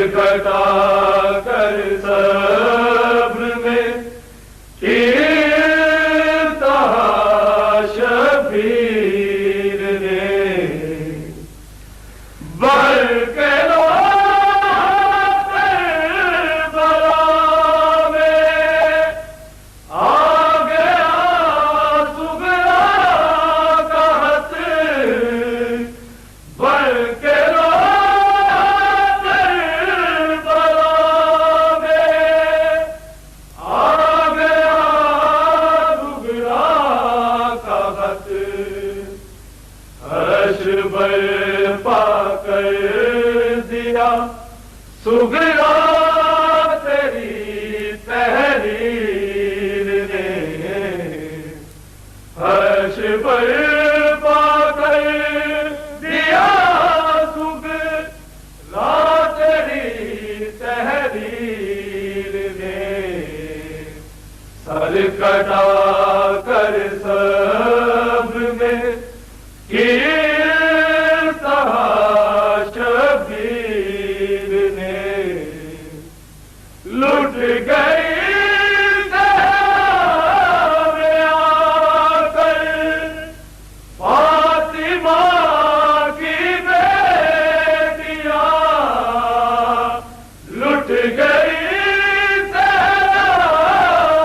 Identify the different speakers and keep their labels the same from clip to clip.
Speaker 1: घटा कर सब्र में कीर्ता शबीर ने बर के पाकर दिया सुगरा तेरी तहरीर ने हर्ष पर पाकर दिया सुगरा तेरी तहरीर ने सर कटा कर सब्र में शबीर ने लुट गई में आकर फातिमा की बेटियां लुट गई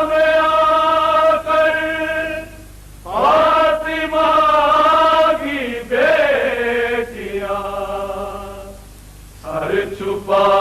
Speaker 1: में आकर फातिमा की बेटियां सर छुपा